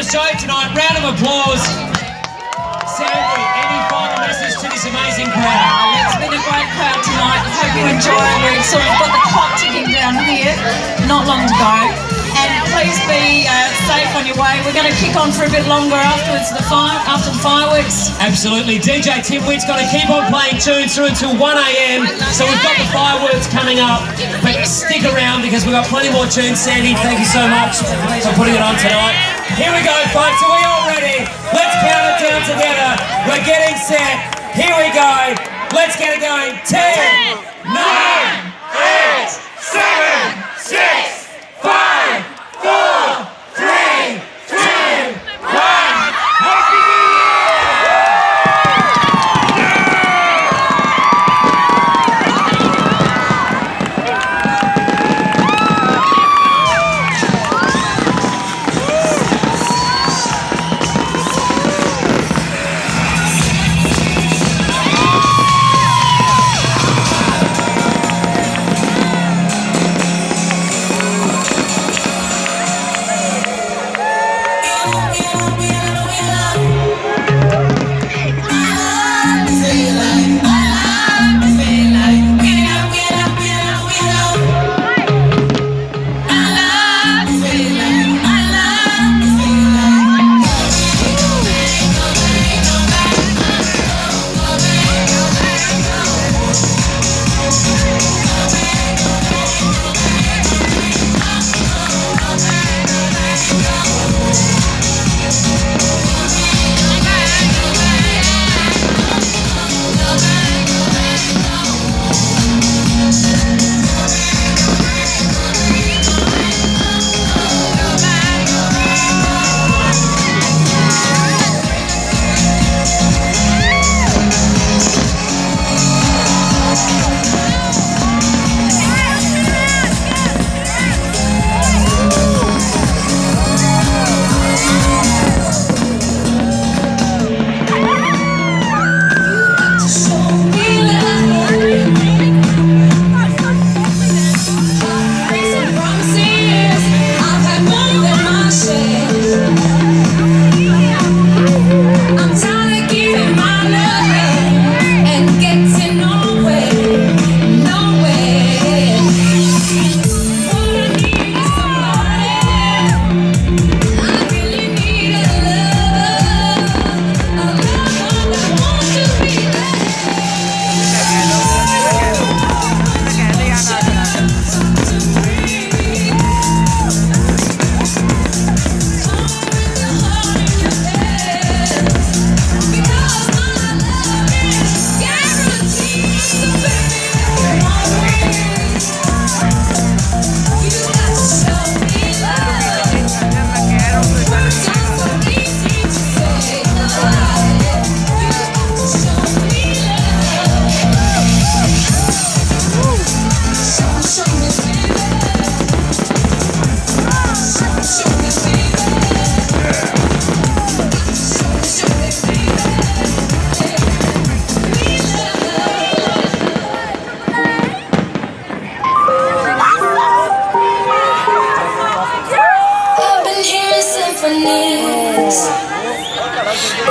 the show tonight. Round of applause. Sandy, any final message to this amazing crowd? It's been a great crowd tonight. Hope you enjoy. We've sort of got the clock ticking down here, not long to go. And please be safe on your way. We're going to kick on for a bit longer afterwards, after the fireworks. Absolutely. DJ Tim Witt's going to keep on playing tunes through until 1 a.m. So we've got the fireworks coming up. But stick around because we've got plenty more tunes. Sandy, thank you so much for putting it on tonight. Here we go, folks. Are we all ready? Let's count it down together. We're getting set. Here we go. Let's get it going. 10, 9, 8, 7, 6, 5, 4, 3, 2, 1. Happy New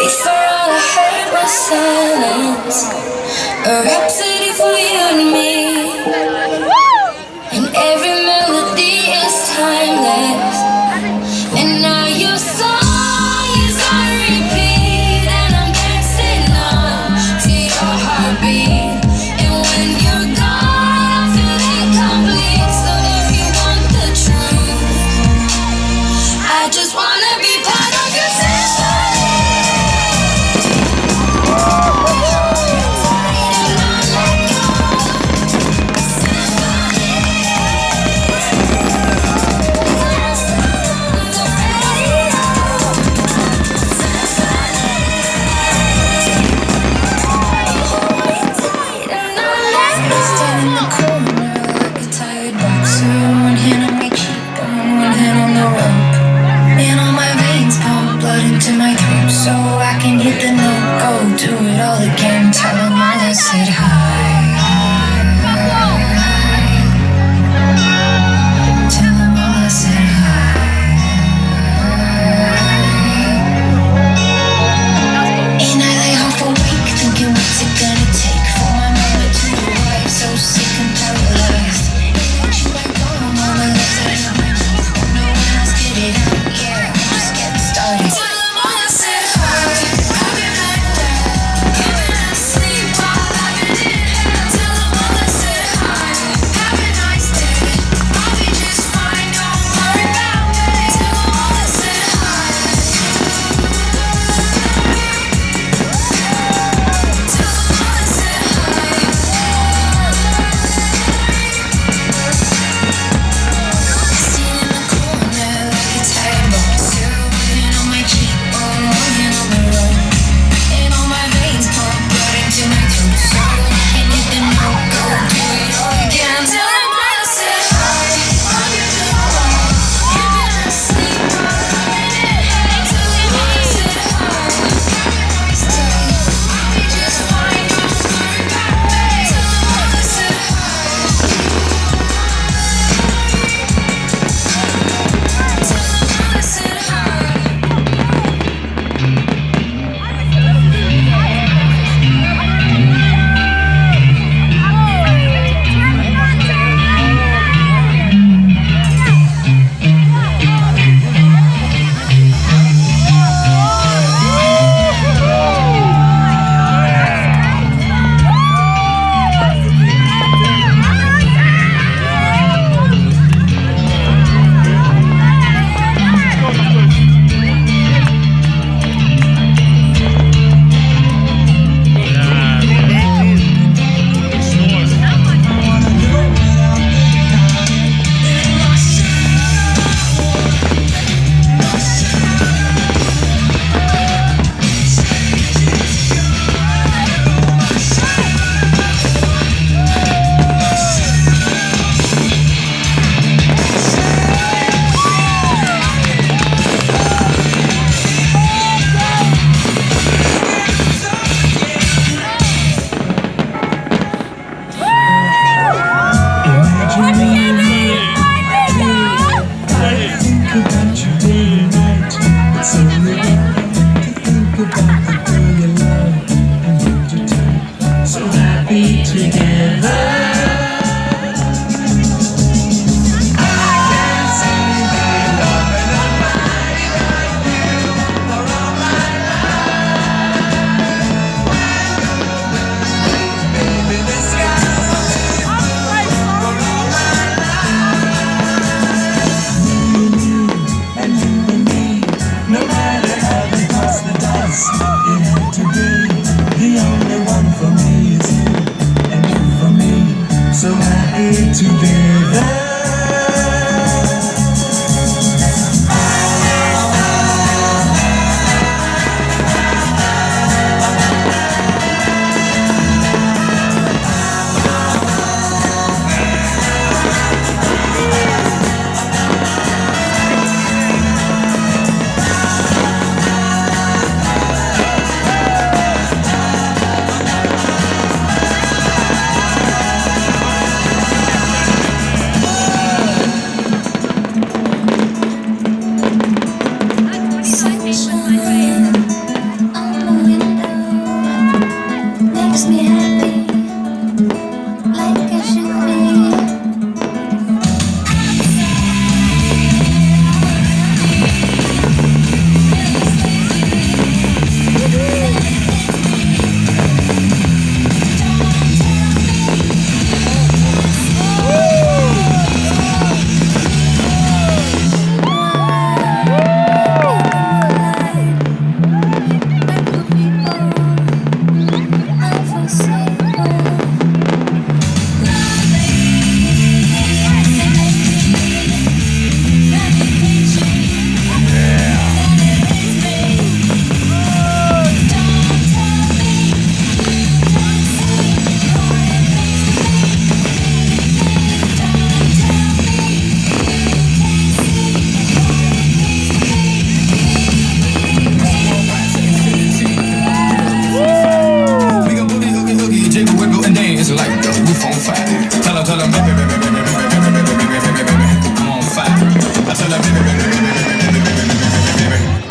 Before all I heard was silence, a rhapsody for you and me, and every melody is timeless. And now your song is on repeat, and I'm dancing on to your heartbeat. And when you're gone, I feel incomplete. So if you want the truth, I just wanna be part of your symphony. In on my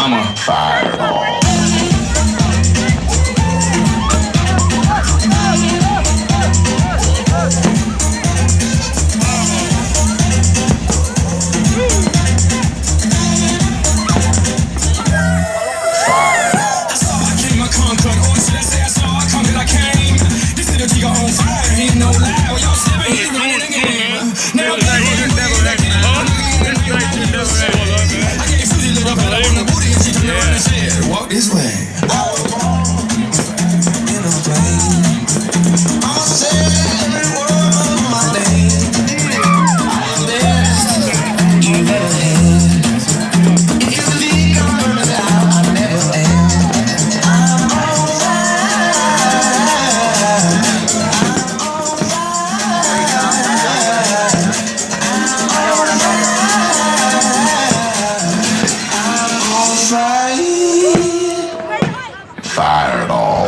I'ma fireball. Walk this way. In a plane, I'ma say every word of my name. Best, you better hand. If you think I'm running out, I never am. I'm on fire. Fireball.